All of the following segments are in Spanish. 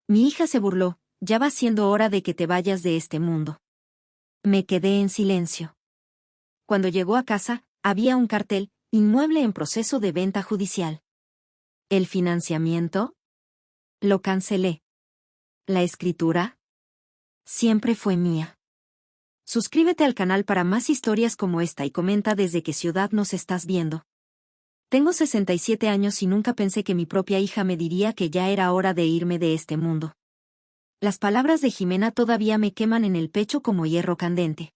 Mi hija se burló, ya va siendo hora de que te vayas de este mundo. Me quedé en silencio. Cuando llegó a casa, había un cartel, inmueble en proceso de venta judicial. ¿El financiamiento? Lo cancelé. ¿La escritura? Siempre fue mía. Suscríbete al canal para más historias como esta y comenta desde qué ciudad nos estás viendo. Tengo 67 años y nunca pensé que mi propia hija me diría que ya era hora de irme de este mundo. Las palabras de Jimena todavía me queman en el pecho como hierro candente.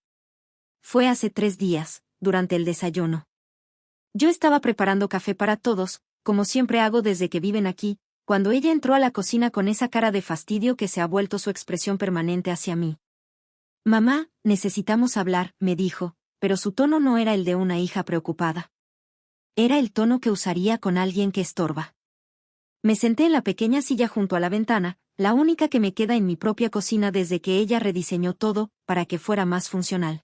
Fue hace 3 días, durante el desayuno. Yo estaba preparando café para todos, como siempre hago desde que viven aquí, cuando ella entró a la cocina con esa cara de fastidio que se ha vuelto su expresión permanente hacia mí. Mamá, necesitamos hablar, me dijo, pero su tono no era el de una hija preocupada. Era el tono que usaría con alguien que estorba. Me senté en la pequeña silla junto a la ventana, la única que me queda en mi propia cocina desde que ella rediseñó todo, para que fuera más funcional.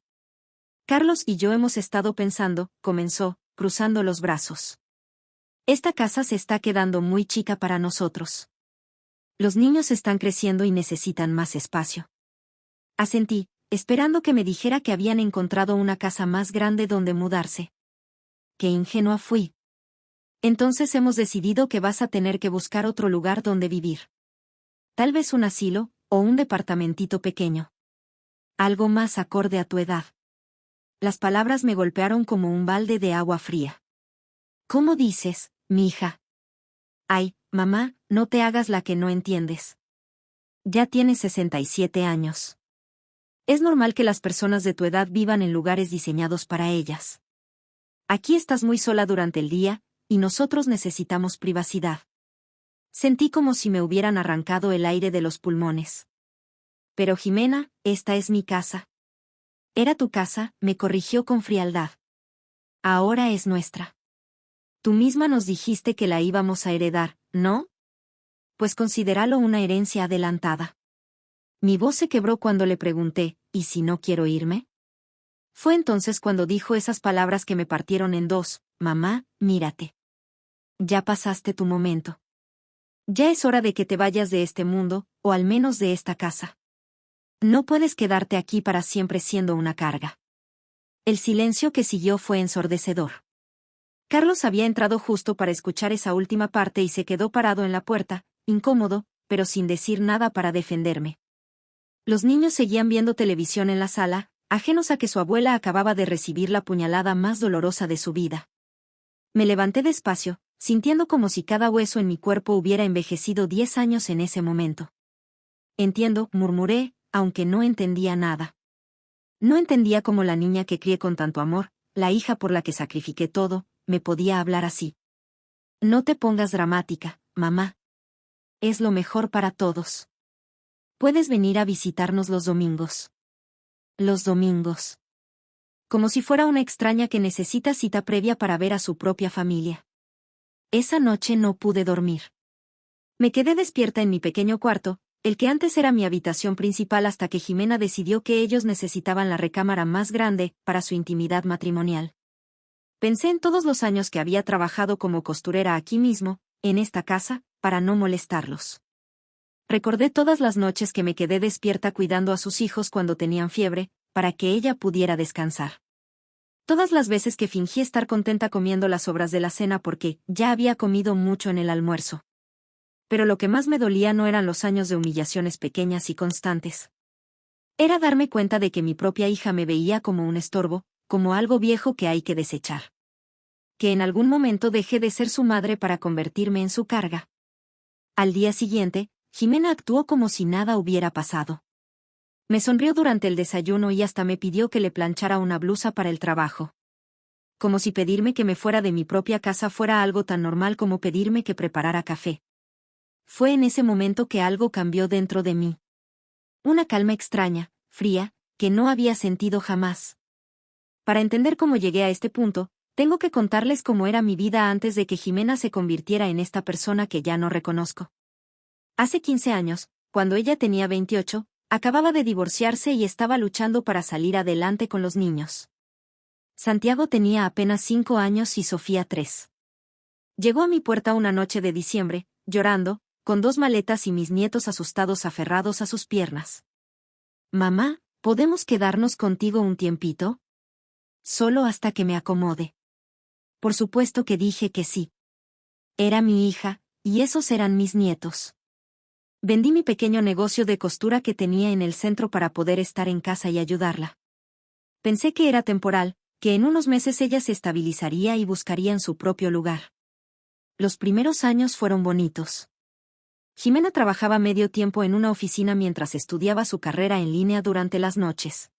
Carlos y yo hemos estado pensando, comenzó, cruzando los brazos. Esta casa se está quedando muy chica para nosotros. Los niños están creciendo y necesitan más espacio. Asentí, esperando que me dijera que habían encontrado una casa más grande donde mudarse. Qué ingenua fui. Entonces hemos decidido que vas a tener que buscar otro lugar donde vivir. Tal vez un asilo, o un departamentito pequeño. Algo más acorde a tu edad. Las palabras me golpearon como un balde de agua fría. ¿Cómo dices, mija? Ay, mamá, no te hagas la que no entiendes. Ya tienes 67 años. Es normal que las personas de tu edad vivan en lugares diseñados para ellas. Aquí estás muy sola durante el día, y nosotros necesitamos privacidad. Sentí como si me hubieran arrancado el aire de los pulmones. Pero Jimena, esta es mi casa. Era tu casa, me corrigió con frialdad. Ahora es nuestra. Tú misma nos dijiste que la íbamos a heredar, ¿no? Pues considéralo una herencia adelantada. Mi voz se quebró cuando le pregunté, ¿y si no quiero irme? Fue entonces cuando dijo esas palabras que me partieron en dos, mamá, mírate. Ya pasaste tu momento. Ya es hora de que te vayas de este mundo, o al menos de esta casa. No puedes quedarte aquí para siempre siendo una carga. El silencio que siguió fue ensordecedor. Carlos había entrado justo para escuchar esa última parte y se quedó parado en la puerta, incómodo, pero sin decir nada para defenderme. Los niños seguían viendo televisión en la sala, ajenos a que su abuela acababa de recibir la puñalada más dolorosa de su vida. Me levanté despacio, sintiendo como si cada hueso en mi cuerpo hubiera envejecido 10 años en ese momento. Entiendo, murmuré, aunque no entendía nada. No entendía cómo la niña que crié con tanto amor, la hija por la que sacrifiqué todo, me podía hablar así. No te pongas dramática, mamá. Es lo mejor para todos. Puedes venir a visitarnos los domingos. Los domingos. Como si fuera una extraña que necesita cita previa para ver a su propia familia. Esa noche no pude dormir. Me quedé despierta en mi pequeño cuarto, el que antes era mi habitación principal hasta que Jimena decidió que ellos necesitaban la recámara más grande para su intimidad matrimonial. Pensé en todos los años que había trabajado como costurera aquí mismo, en esta casa, para no molestarlos. Recordé todas las noches que me quedé despierta cuidando a sus hijos cuando tenían fiebre, para que ella pudiera descansar. Todas las veces que fingí estar contenta comiendo las sobras de la cena porque ya había comido mucho en el almuerzo. Pero lo que más me dolía no eran los años de humillaciones pequeñas y constantes. Era darme cuenta de que mi propia hija me veía como un estorbo, como algo viejo que hay que desechar. Que en algún momento dejé de ser su madre para convertirme en su carga. Al día siguiente, Jimena actuó como si nada hubiera pasado. Me sonrió durante el desayuno y hasta me pidió que le planchara una blusa para el trabajo. Como si pedirme que me fuera de mi propia casa fuera algo tan normal como pedirme que preparara café. Fue en ese momento que algo cambió dentro de mí. Una calma extraña, fría, que no había sentido jamás. Para entender cómo llegué a este punto, tengo que contarles cómo era mi vida antes de que Jimena se convirtiera en esta persona que ya no reconozco. Hace 15 años, cuando ella tenía 28, acababa de divorciarse y estaba luchando para salir adelante con los niños. Santiago tenía apenas 5 años y Sofía 3. Llegó a mi puerta una noche de diciembre, llorando, con 2 maletas y mis nietos asustados aferrados a sus piernas. Mamá, ¿podemos quedarnos contigo un tiempito? Solo hasta que me acomode. Por supuesto que dije que sí. Era mi hija, y esos eran mis nietos. Vendí mi pequeño negocio de costura que tenía en el centro para poder estar en casa y ayudarla. Pensé que era temporal, que en unos meses ella se estabilizaría y buscaría en su propio lugar. Los primeros años fueron bonitos. Jimena trabajaba medio tiempo en una oficina mientras estudiaba su carrera en línea durante las noches.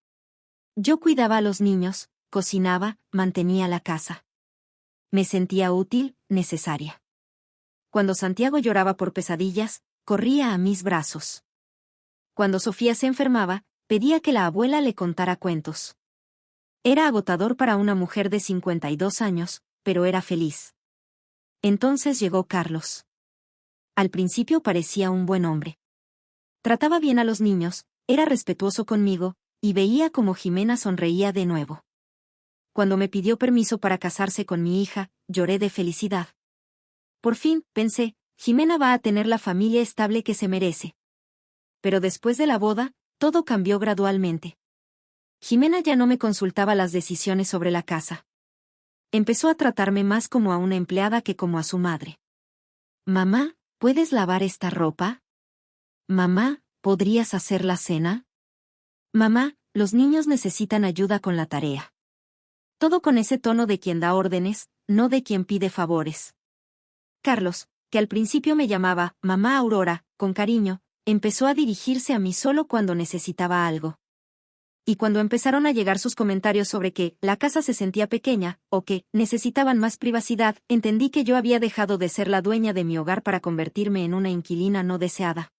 Yo cuidaba a los niños, cocinaba, mantenía la casa. Me sentía útil, necesaria. Cuando Santiago lloraba por pesadillas, corría a mis brazos. Cuando Sofía se enfermaba, pedía que la abuela le contara cuentos. Era agotador para una mujer de 52 años, pero era feliz. Entonces llegó Carlos. Al principio parecía un buen hombre. Trataba bien a los niños, era respetuoso conmigo, y veía como Jimena sonreía de nuevo. Cuando me pidió permiso para casarse con mi hija, lloré de felicidad. Por fin, pensé, Jimena va a tener la familia estable que se merece. Pero después de la boda, todo cambió gradualmente. Jimena ya no me consultaba las decisiones sobre la casa. Empezó a tratarme más como a una empleada que como a su madre. Mamá, ¿puedes lavar esta ropa? Mamá, ¿podrías hacer la cena? Mamá, los niños necesitan ayuda con la tarea. Todo con ese tono de quien da órdenes, no de quien pide favores. Carlos, que al principio me llamaba Mamá Aurora, con cariño, empezó a dirigirse a mí solo cuando necesitaba algo. Y cuando empezaron a llegar sus comentarios sobre que la casa se sentía pequeña, o que necesitaban más privacidad, entendí que yo había dejado de ser la dueña de mi hogar para convertirme en una inquilina no deseada.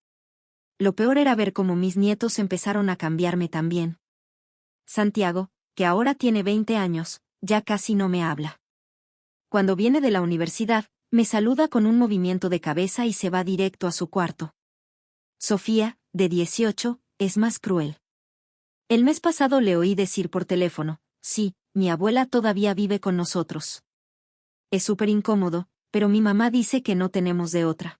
Lo peor era ver cómo mis nietos empezaron a cambiarme también. Santiago, que ahora tiene 20 años, ya casi no me habla. Cuando viene de la universidad, me saluda con un movimiento de cabeza y se va directo a su cuarto. Sofía, de 18, es más cruel. El mes pasado le oí decir por teléfono, sí, mi abuela todavía vive con nosotros. Es súper incómodo, pero mi mamá dice que no tenemos de otra.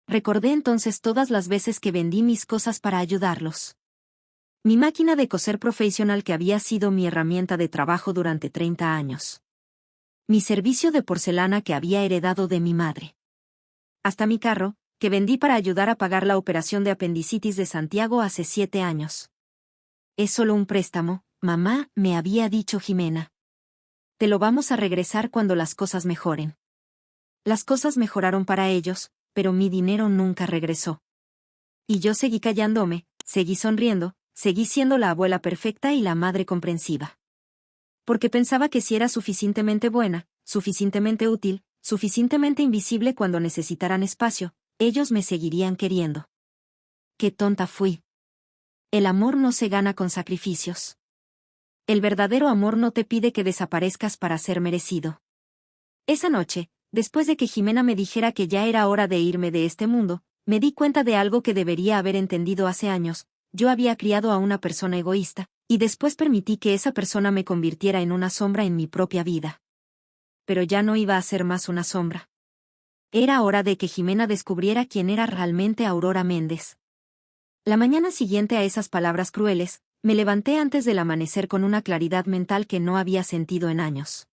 Recordé entonces todas las veces que vendí mis cosas para ayudarlos. Mi máquina de coser profesional que había sido mi herramienta de trabajo durante 30 años. Mi servicio de porcelana que había heredado de mi madre. Hasta mi carro, que vendí para ayudar a pagar la operación de apendicitis de Santiago hace 7 años. Es solo un préstamo, mamá, me había dicho Jimena. Te lo vamos a regresar cuando las cosas mejoren. Las cosas mejoraron para ellos, pero mi dinero nunca regresó. Y yo seguí callándome, seguí sonriendo, seguí siendo la abuela perfecta y la madre comprensiva. Porque pensaba que si era suficientemente buena, suficientemente útil, suficientemente invisible cuando necesitaran espacio, ellos me seguirían queriendo. Qué tonta fui. El amor no se gana con sacrificios. El verdadero amor no te pide que desaparezcas para ser merecido. Esa noche, después de que Jimena me dijera que ya era hora de irme de este mundo, me di cuenta de algo que debería haber entendido hace años. Yo había criado a una persona egoísta, y después permití que esa persona me convirtiera en una sombra en mi propia vida. Pero ya no iba a ser más una sombra. Era hora de que Jimena descubriera quién era realmente Aurora Méndez. La mañana siguiente a esas palabras crueles, me levanté antes del amanecer con una claridad mental que no había sentido en años.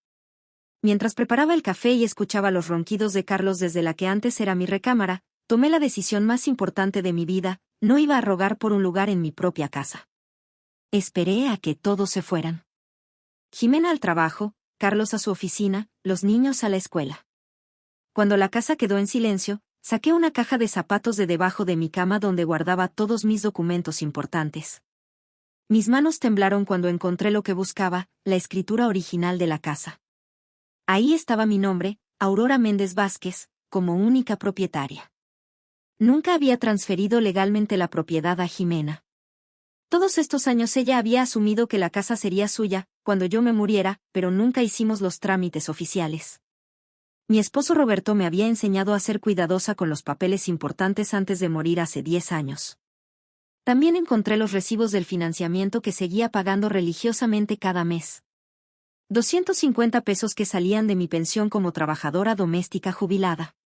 Mientras preparaba el café y escuchaba los ronquidos de Carlos desde la que antes era mi recámara, tomé la decisión más importante de mi vida, no iba a rogar por un lugar en mi propia casa. Esperé a que todos se fueran. Jimena al trabajo, Carlos a su oficina, los niños a la escuela. Cuando la casa quedó en silencio, saqué una caja de zapatos de debajo de mi cama donde guardaba todos mis documentos importantes. Mis manos temblaron cuando encontré lo que buscaba, la escritura original de la casa. Ahí estaba mi nombre, Aurora Méndez Vázquez, como única propietaria. Nunca había transferido legalmente la propiedad a Jimena. Todos estos años ella había asumido que la casa sería suya, cuando yo me muriera, pero nunca hicimos los trámites oficiales. Mi esposo Roberto me había enseñado a ser cuidadosa con los papeles importantes antes de morir hace 10 años. También encontré los recibos del financiamiento que seguía pagando religiosamente cada mes. 250 pesos que salían de mi pensión como trabajadora doméstica jubilada.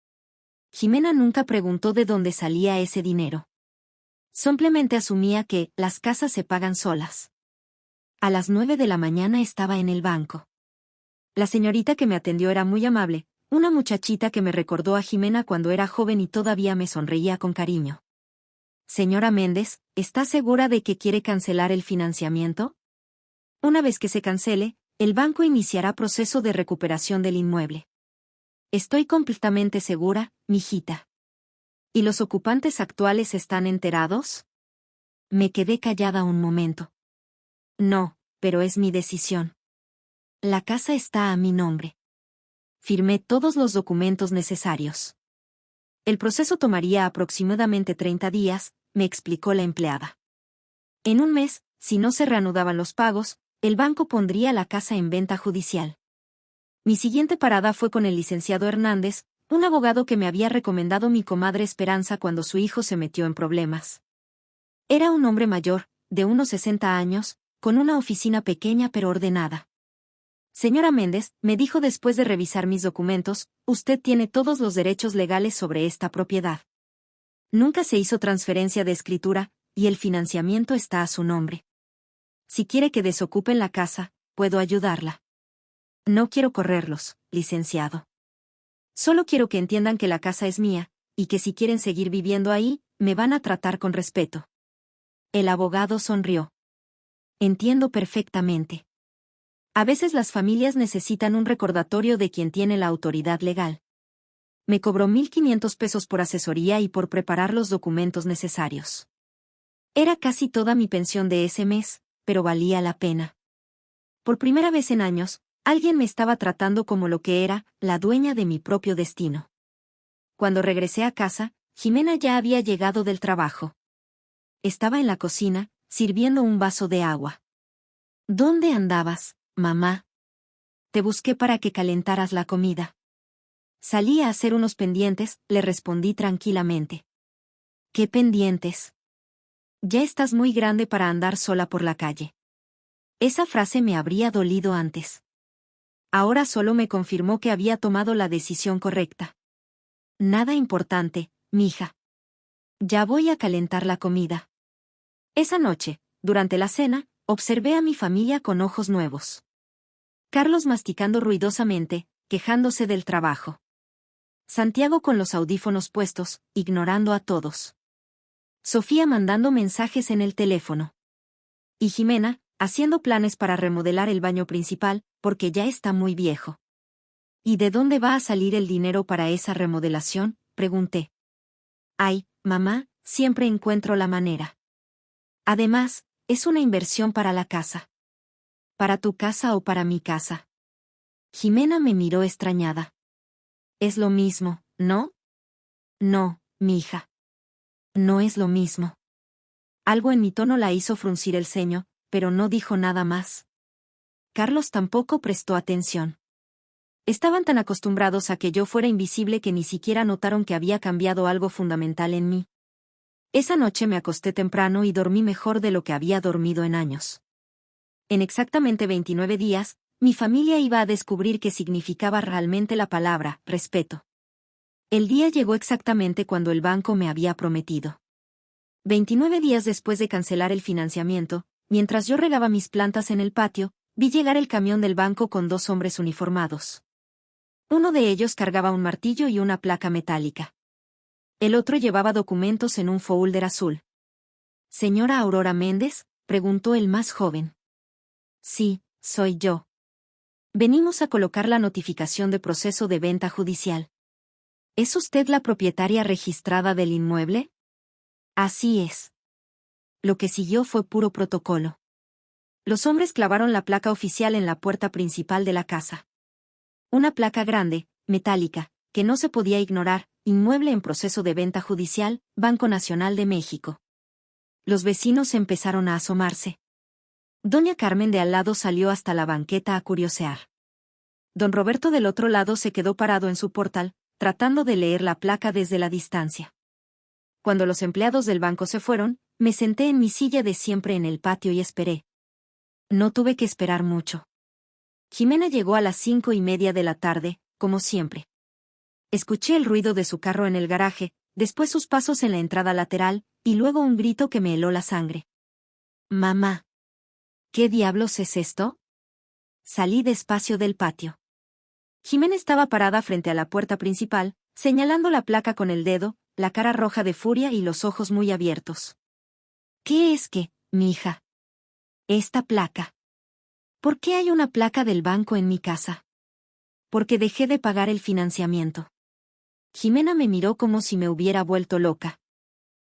Jimena nunca preguntó de dónde salía ese dinero. Simplemente asumía que las casas se pagan solas. A las 9 de la mañana estaba en el banco. La señorita que me atendió era muy amable, una muchachita que me recordó a Jimena cuando era joven y todavía me sonreía con cariño. Señora Méndez, ¿está segura de que quiere cancelar el financiamiento? Una vez que se cancele, el banco iniciará proceso de recuperación del inmueble. Estoy completamente segura, mijita. ¿Y los ocupantes actuales están enterados? Me quedé callada un momento. No, pero es mi decisión. La casa está a mi nombre. Firmé todos los documentos necesarios. El proceso tomaría aproximadamente 30 días, me explicó la empleada. En un mes, si no se reanudaban los pagos, el banco pondría la casa en venta judicial. Mi siguiente parada fue con el licenciado Hernández, un abogado que me había recomendado mi comadre Esperanza cuando su hijo se metió en problemas. Era un hombre mayor, de unos 60 años, con una oficina pequeña pero ordenada. Señora Méndez, me dijo después de revisar mis documentos, usted tiene todos los derechos legales sobre esta propiedad. Nunca se hizo transferencia de escritura, y el financiamiento está a su nombre. Si quiere que desocupen la casa, puedo ayudarla. No quiero correrlos, licenciado. Solo quiero que entiendan que la casa es mía, y que si quieren seguir viviendo ahí, me van a tratar con respeto. El abogado sonrió. Entiendo perfectamente. A veces las familias necesitan un recordatorio de quien tiene la autoridad legal. Me cobró 1,500 pesos por asesoría y por preparar los documentos necesarios. Era casi toda mi pensión de ese mes, pero valía la pena. Por primera vez en años, alguien me estaba tratando como lo que era, la dueña de mi propio destino. Cuando regresé a casa, Jimena ya había llegado del trabajo. Estaba en la cocina, sirviendo un vaso de agua. ¿Dónde andabas, mamá? Te busqué para que calentaras la comida. Salí a hacer unos pendientes, le respondí tranquilamente. ¿Qué pendientes? Ya estás muy grande para andar sola por la calle. Esa frase me habría dolido antes. Ahora solo me confirmó que había tomado la decisión correcta. Nada importante, mija. Ya voy a calentar la comida. Esa noche, durante la cena, observé a mi familia con ojos nuevos. Carlos masticando ruidosamente, quejándose del trabajo. Santiago con los audífonos puestos, ignorando a todos. Sofía mandando mensajes en el teléfono. Y Jimena, haciendo planes para remodelar el baño principal, porque ya está muy viejo. ¿Y de dónde va a salir el dinero para esa remodelación?, pregunté. Ay, mamá, siempre encuentro la manera. Además, es una inversión para la casa. ¿Para tu casa o para mi casa? Jimena me miró extrañada. Es lo mismo, ¿no? No, mija. No es lo mismo. Algo en mi tono la hizo fruncir el ceño, pero no dijo nada más. Carlos tampoco prestó atención. Estaban tan acostumbrados a que yo fuera invisible que ni siquiera notaron que había cambiado algo fundamental en mí. Esa noche me acosté temprano y dormí mejor de lo que había dormido en años. En exactamente 29 días, mi familia iba a descubrir qué significaba realmente la palabra respeto. El día llegó exactamente cuando el banco me había prometido. 29 días después de cancelar el financiamiento, mientras yo regaba mis plantas en el patio, vi llegar el camión del banco con 2 hombres uniformados. Uno de ellos cargaba un martillo y una placa metálica. El otro llevaba documentos en un folder azul. ¿Señora Aurora Méndez?, preguntó el más joven. Sí, soy yo. Venimos a colocar la notificación de proceso de venta judicial. ¿Es usted la propietaria registrada del inmueble? Así es. Lo que siguió fue puro protocolo. Los hombres clavaron la placa oficial en la puerta principal de la casa. Una placa grande, metálica, que no se podía ignorar, inmueble en proceso de venta judicial, Banco Nacional de México. Los vecinos empezaron a asomarse. Doña Carmen de al lado salió hasta la banqueta a curiosear. Don Roberto del otro lado se quedó parado en su portal, tratando de leer la placa desde la distancia. Cuando los empleados del banco se fueron, me senté en mi silla de siempre en el patio y esperé. No tuve que esperar mucho. Jimena llegó a las 5:30 de la tarde, como siempre. Escuché el ruido de su carro en el garaje, después sus pasos en la entrada lateral, y luego un grito que me heló la sangre. Mamá. ¿Qué diablos es esto? Salí despacio del patio. Jimena estaba parada frente a la puerta principal, señalando la placa con el dedo, la cara roja de furia y los ojos muy abiertos. ¿Qué es que, mi hija? Esta placa. ¿Por qué hay una placa del banco en mi casa? Porque dejé de pagar el financiamiento. Jimena me miró como si me hubiera vuelto loca.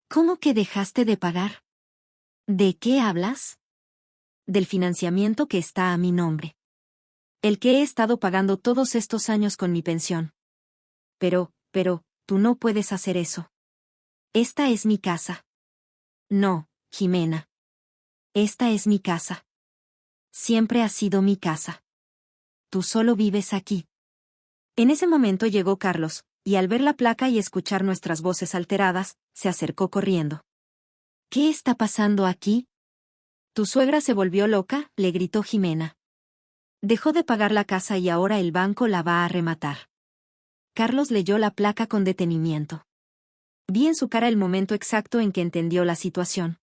¿Cómo que dejaste de pagar? ¿De qué hablas? Del financiamiento que está a mi nombre. El que he estado pagando todos estos años con mi pensión. Pero, tú no puedes hacer eso. Esta es mi casa. No, Jimena. Esta es mi casa. Siempre ha sido mi casa. Tú solo vives aquí. En ese momento llegó Carlos, y al ver la placa y escuchar nuestras voces alteradas, se acercó corriendo. ¿Qué está pasando aquí? ¿Tu suegra se volvió loca?, le gritó Jimena. Dejó de pagar la casa y ahora el banco la va a rematar. Carlos leyó la placa con detenimiento. Vi en su cara el momento exacto en que entendió la situación.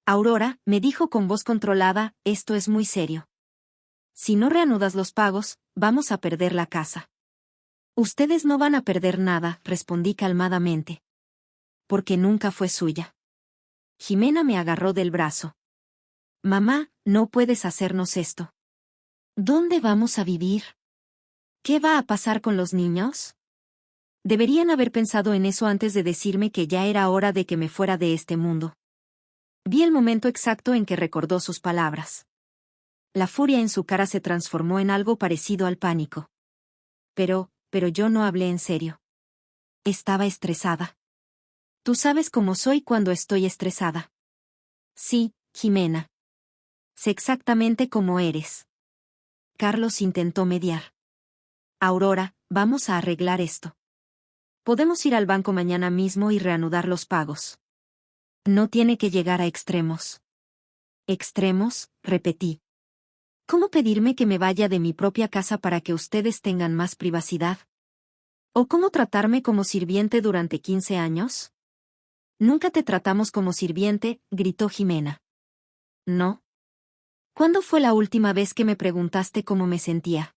Aurora, me dijo con voz controlada, esto es muy serio. Si no reanudas los pagos, vamos a perder la casa. Ustedes no van a perder nada, respondí calmadamente. Porque nunca fue suya. Jimena me agarró del brazo. Mamá, no puedes hacernos esto. ¿Dónde vamos a vivir? ¿Qué va a pasar con los niños? Deberían haber pensado en eso antes de decirme que ya era hora de que me fuera de este mundo. Vi el momento exacto en que recordó sus palabras. La furia en su cara se transformó en algo parecido al pánico. Pero yo no hablé en serio. Estaba estresada. Tú sabes cómo soy cuando estoy estresada. Sí, Jimena. Sé exactamente cómo eres. Carlos intentó mediar. Aurora, vamos a arreglar esto. Podemos ir al banco mañana mismo y reanudar los pagos. No tiene que llegar a extremos. ¿Extremos?, repetí. ¿Cómo pedirme que me vaya de mi propia casa para que ustedes tengan más privacidad? ¿O cómo tratarme como sirviente durante 15 años? Nunca te tratamos como sirviente, gritó Jimena. ¿No? ¿Cuándo fue la última vez que me preguntaste cómo me sentía?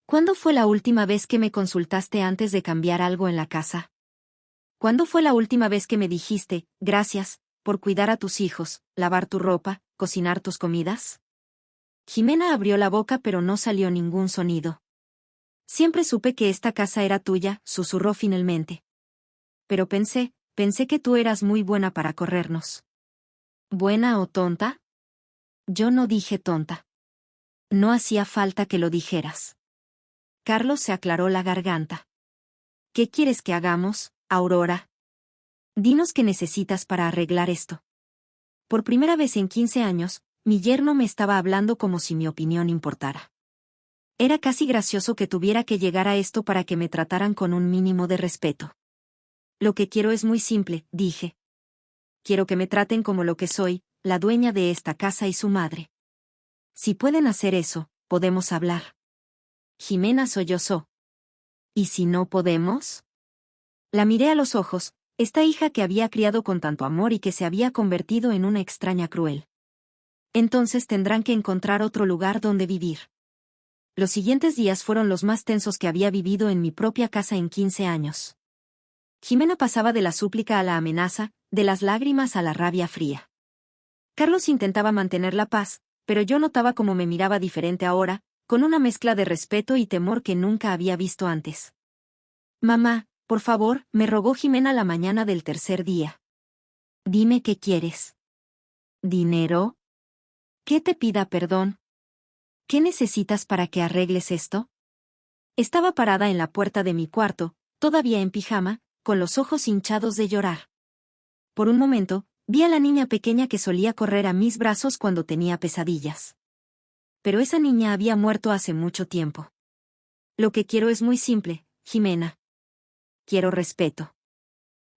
¿Cuándo fue la última vez que me consultaste antes de cambiar algo en la casa? ¿Cuándo fue la última vez que me dijiste, gracias, por cuidar a tus hijos, lavar tu ropa, cocinar tus comidas? Jimena abrió la boca pero no salió ningún sonido. Siempre supe que esta casa era tuya, susurró finalmente. Pero pensé que tú eras muy buena para corrernos. ¿Buena o tonta? Yo no dije tonta. No hacía falta que lo dijeras. Carlos se aclaró la garganta. ¿Qué quieres que hagamos, Aurora? Dinos qué necesitas para arreglar esto. Por primera vez en 15 años, mi yerno me estaba hablando como si mi opinión importara. Era casi gracioso que tuviera que llegar a esto para que me trataran con un mínimo de respeto. Lo que quiero es muy simple, dije. Quiero que me traten como lo que soy, la dueña de esta casa y su madre. Si pueden hacer eso, podemos hablar. Jimena sollozó. ¿Y si no podemos? La miré a los ojos, esta hija que había criado con tanto amor y que se había convertido en una extraña cruel. Entonces tendrán que encontrar otro lugar donde vivir. Los siguientes días fueron los más tensos que había vivido en mi propia casa en 15 años. Jimena pasaba de la súplica a la amenaza, de las lágrimas a la rabia fría. Carlos intentaba mantener la paz, pero yo notaba cómo me miraba diferente ahora, con una mezcla de respeto y temor que nunca había visto antes. Mamá, por favor, me rogó Jimena la mañana del tercer día. Dime qué quieres. ¿Dinero? ¿Qué te pida perdón? ¿Qué necesitas para que arregles esto? Estaba parada en la puerta de mi cuarto, todavía en pijama, con los ojos hinchados de llorar. Por un momento, vi a la niña pequeña que solía correr a mis brazos cuando tenía pesadillas. Pero esa niña había muerto hace mucho tiempo. Lo que quiero es muy simple, Jimena. Quiero respeto.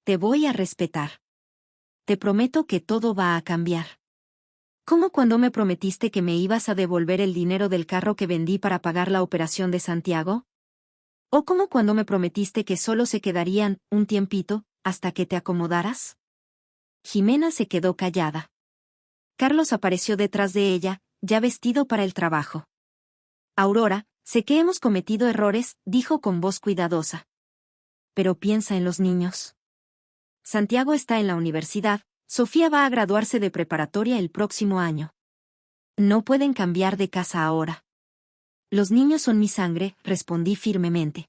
Te voy a respetar. Te prometo que todo va a cambiar. ¿Cómo cuando me prometiste que me ibas a devolver el dinero del carro que vendí para pagar la operación de Santiago? ¿O como cuando me prometiste que solo se quedarían un tiempito, hasta que te acomodaras? Jimena se quedó callada. Carlos apareció detrás de ella, ya vestido para el trabajo. Aurora, sé que hemos cometido errores, dijo con voz cuidadosa. Pero piensa en los niños. Santiago está en la universidad, Sofía va a graduarse de preparatoria el próximo año. No pueden cambiar de casa ahora. Los niños son mi sangre, respondí firmemente.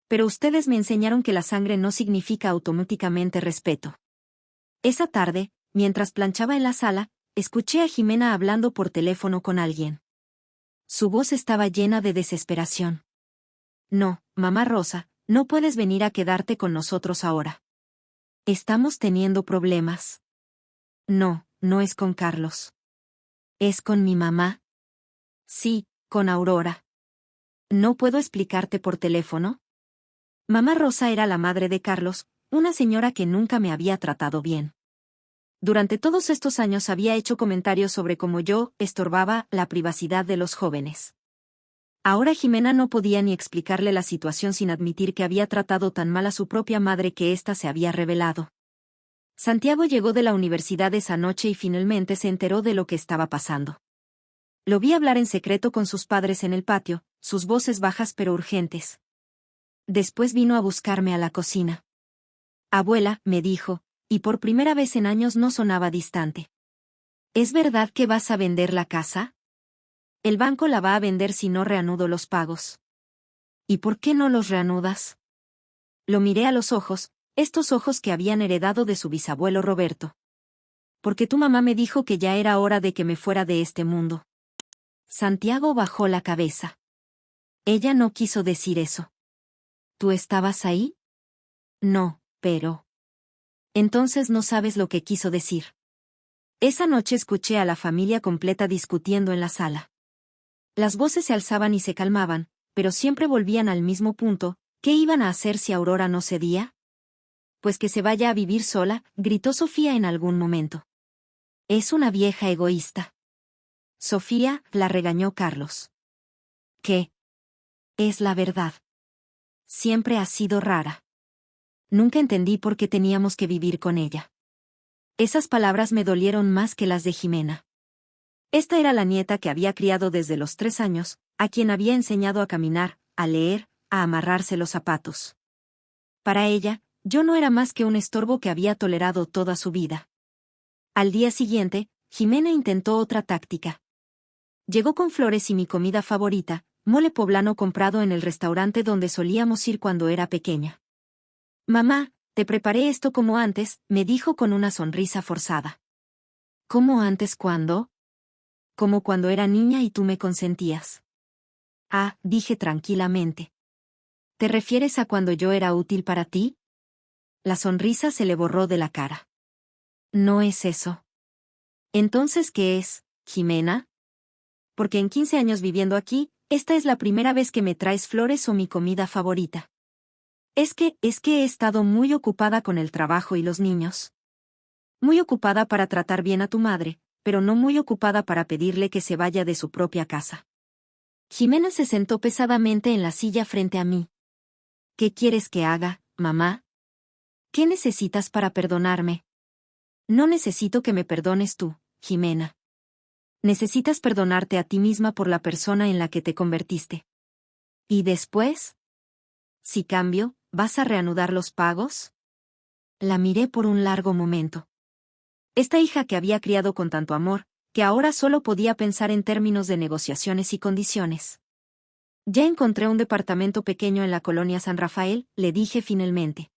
Pero ustedes me enseñaron que la sangre no significa automáticamente respeto. Esa tarde, mientras planchaba en la sala, escuché a Jimena hablando por teléfono con alguien. Su voz estaba llena de desesperación. No, mamá Rosa, no puedes venir a quedarte con nosotros ahora. Estamos teniendo problemas. No, no es con Carlos. ¿Es con mi mamá? Sí, con Aurora. ¿No puedo explicarte por teléfono? Mamá Rosa era la madre de Carlos, una señora que nunca me había tratado bien. Durante todos estos años había hecho comentarios sobre cómo yo estorbaba la privacidad de los jóvenes. Ahora Jimena no podía ni explicarle la situación sin admitir que había tratado tan mal a su propia madre que ésta se había rebelado. Santiago llegó de la universidad esa noche y finalmente se enteró de lo que estaba pasando. Lo vi hablar en secreto con sus padres en el patio, sus voces bajas pero urgentes. Después vino a buscarme a la cocina. Abuela, me dijo, y por primera vez en años no sonaba distante. ¿Es verdad que vas a vender la casa? El banco la va a vender si no reanudo los pagos. ¿Y por qué no los reanudas? Lo miré a los ojos, estos ojos que habían heredado de su bisabuelo Roberto. Porque tu mamá me dijo que ya era hora de que me fuera de este mundo. Santiago bajó la cabeza. Ella no quiso decir eso. ¿Tú estabas ahí? No, pero... Entonces no sabes lo que quiso decir. Esa noche escuché a la familia completa discutiendo en la sala. Las voces se alzaban y se calmaban, pero siempre volvían al mismo punto. ¿Qué iban a hacer si Aurora no cedía? Pues que se vaya a vivir sola, gritó Sofía en algún momento. Es una vieja egoísta. Sofía, la regañó Carlos. ¿Qué? Es la verdad. Siempre ha sido rara. Nunca entendí por qué teníamos que vivir con ella. Esas palabras me dolieron más que las de Jimena. Esta era la nieta que había criado desde los 3 años, a quien había enseñado a caminar, a leer, a amarrarse los zapatos. Para ella, yo no era más que un estorbo que había tolerado toda su vida. Al día siguiente, Jimena intentó otra táctica. Llegó con flores y mi comida favorita, mole poblano comprado en el restaurante donde solíamos ir cuando era pequeña. Mamá, te preparé esto como antes, me dijo con una sonrisa forzada. ¿Cómo antes cuándo? Como cuando era niña y tú me consentías. Ah, dije tranquilamente. ¿Te refieres a cuando yo era útil para ti? La sonrisa se le borró de la cara. No es eso. Entonces, ¿qué es, Jimena? Porque en 15 años viviendo aquí, esta es la primera vez que me traes flores o mi comida favorita. Es que he estado muy ocupada con el trabajo y los niños. Muy ocupada para tratar bien a tu madre, pero no muy ocupada para pedirle que se vaya de su propia casa. Jimena se sentó pesadamente en la silla frente a mí. ¿Qué quieres que haga, mamá? ¿Qué necesitas para perdonarme? No necesito que me perdones tú, Jimena. Necesitas perdonarte a ti misma por la persona en la que te convertiste. ¿Y después? Si cambio, ¿vas a reanudar los pagos? La miré por un largo momento. Esta hija que había criado con tanto amor, que ahora solo podía pensar en términos de negociaciones y condiciones. Ya encontré un departamento pequeño en la colonia San Rafael, le dije finalmente.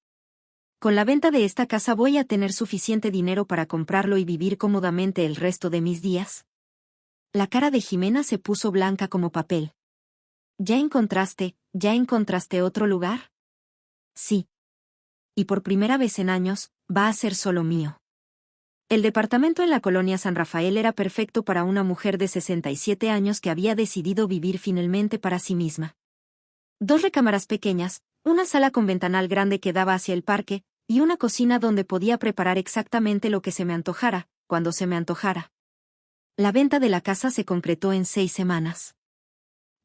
Con la venta de esta casa voy a tener suficiente dinero para comprarlo y vivir cómodamente el resto de mis días. La cara de Jimena se puso blanca como papel. ¿Ya encontraste otro lugar? Sí. Y por primera vez en años, va a ser solo mío. El departamento en la colonia San Rafael era perfecto para una mujer de 67 años que había decidido vivir finalmente para sí misma. 2 recámaras pequeñas, una sala con ventanal grande que daba hacia el parque, y una cocina donde podía preparar exactamente lo que se me antojara, cuando se me antojara. La venta de la casa se concretó en 6 semanas.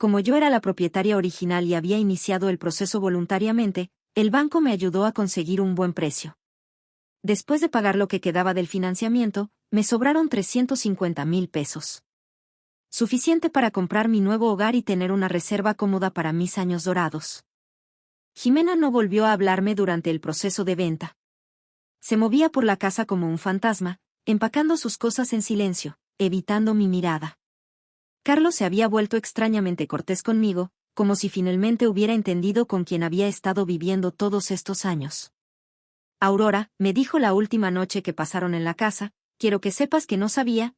como yo era la propietaria original y había iniciado el proceso voluntariamente, el banco me ayudó a conseguir un buen precio. Después de pagar lo que quedaba del financiamiento, me sobraron 350,000 pesos. Suficiente para comprar mi nuevo hogar y tener una reserva cómoda para mis años dorados. Jimena no volvió a hablarme durante el proceso de venta. Se movía por la casa como un fantasma, empacando sus cosas en silencio, evitando mi mirada. Carlos se había vuelto extrañamente cortés conmigo, como si finalmente hubiera entendido con quién había estado viviendo todos estos años. Aurora, me dijo la última noche que pasaron en la casa, quiero que sepas que no sabía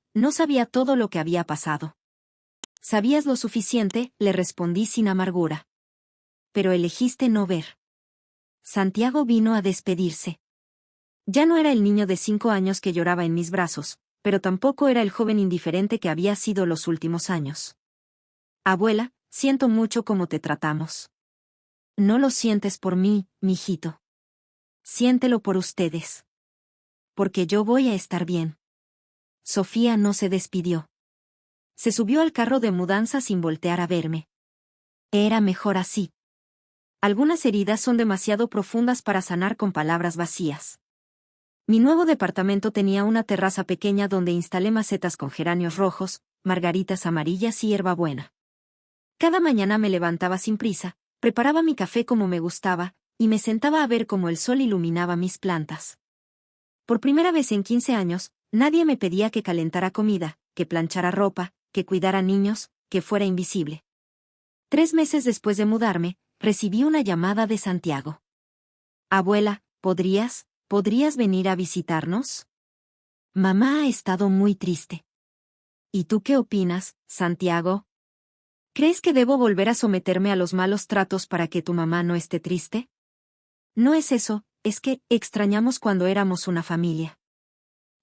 todo lo que había pasado. ¿Sabías lo suficiente?, le respondí sin amargura. Pero elegiste no ver. Santiago vino a despedirse. Ya no era el niño de 5 años que lloraba en mis brazos, pero tampoco era el joven indiferente que había sido los últimos años. Abuela, siento mucho cómo te tratamos. No lo sientes por mí, mijito. Siéntelo por ustedes. Porque yo voy a estar bien. Sofía no se despidió. Se subió al carro de mudanza sin voltear a verme. Era mejor así. Algunas heridas son demasiado profundas para sanar con palabras vacías. Mi nuevo departamento tenía una terraza pequeña donde instalé macetas con geranios rojos, margaritas amarillas y hierbabuena. Cada mañana me levantaba sin prisa, preparaba mi café como me gustaba, y me sentaba a ver cómo el sol iluminaba mis plantas. Por primera vez en 15 años, nadie me pedía que calentara comida, que planchara ropa, que cuidara niños, que fuera invisible. 3 meses después de mudarme, recibí una llamada de Santiago. Abuela, ¿podrías venir a visitarnos? Mamá ha estado muy triste. ¿Y tú qué opinas, Santiago? ¿Crees que debo volver a someterme a los malos tratos para que tu mamá no esté triste? No es eso, es que extrañamos cuando éramos una familia.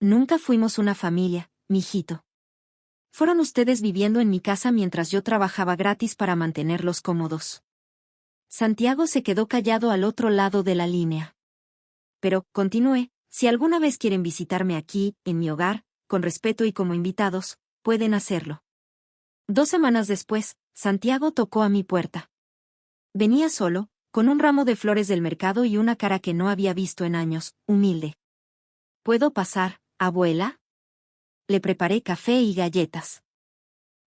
Nunca fuimos una familia, mijito. Fueron ustedes viviendo en mi casa mientras yo trabajaba gratis para mantenerlos cómodos. Santiago se quedó callado al otro lado de la línea. Pero, continué, si alguna vez quieren visitarme aquí, en mi hogar, con respeto y como invitados, pueden hacerlo. 2 semanas después, Santiago tocó a mi puerta. Venía solo, con un ramo de flores del mercado y una cara que no había visto en años, humilde. ¿Puedo pasar, abuela? Le preparé café y galletas.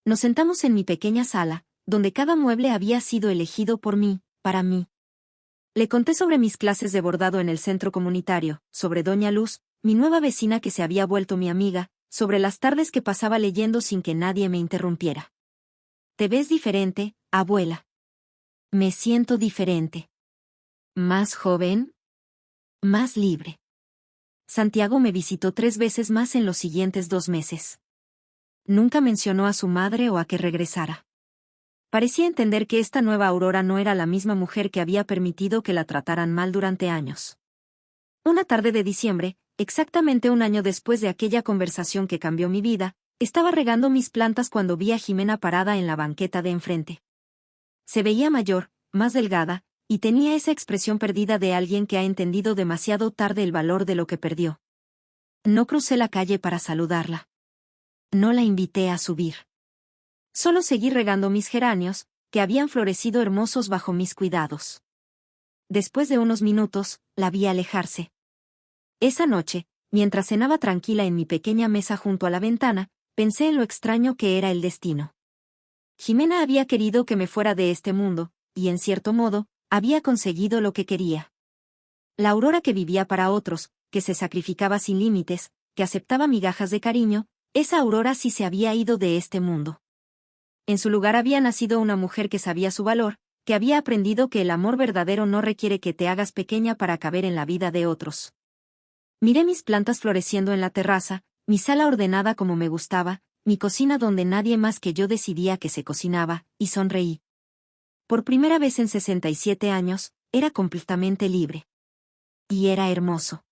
Nos sentamos en mi pequeña sala, donde cada mueble había sido elegido por mí, para mí. Le conté sobre mis clases de bordado en el centro comunitario, sobre Doña Luz, mi nueva vecina que se había vuelto mi amiga, sobre las tardes que pasaba leyendo sin que nadie me interrumpiera. Te ves diferente, abuela. Me siento diferente. ¿Más joven? Más libre. Santiago me visitó 3 veces más en los siguientes 2 meses. Nunca mencionó a su madre o a que regresara. Parecía entender que esta nueva Aurora no era la misma mujer que había permitido que la trataran mal durante años. Una tarde de diciembre, exactamente 1 año después de aquella conversación que cambió mi vida, estaba regando mis plantas cuando vi a Jimena parada en la banqueta de enfrente. Se veía mayor, más delgada, y tenía esa expresión perdida de alguien que ha entendido demasiado tarde el valor de lo que perdió. No crucé la calle para saludarla. No la invité a subir. Solo seguí regando mis geranios, que habían florecido hermosos bajo mis cuidados. Después de unos minutos, la vi alejarse. Esa noche, mientras cenaba tranquila en mi pequeña mesa junto a la ventana, pensé en lo extraño que era el destino. Jimena había querido que me fuera de este mundo, y en cierto modo, había conseguido lo que quería. La Aurora que vivía para otros, que se sacrificaba sin límites, que aceptaba migajas de cariño, esa Aurora sí se había ido de este mundo. En su lugar había nacido una mujer que sabía su valor, que había aprendido que el amor verdadero no requiere que te hagas pequeña para caber en la vida de otros. Miré mis plantas floreciendo en la terraza, mi sala ordenada como me gustaba, mi cocina donde nadie más que yo decidía que se cocinaba, y sonreí. Por primera vez en 67 años, era completamente libre. Y era hermoso.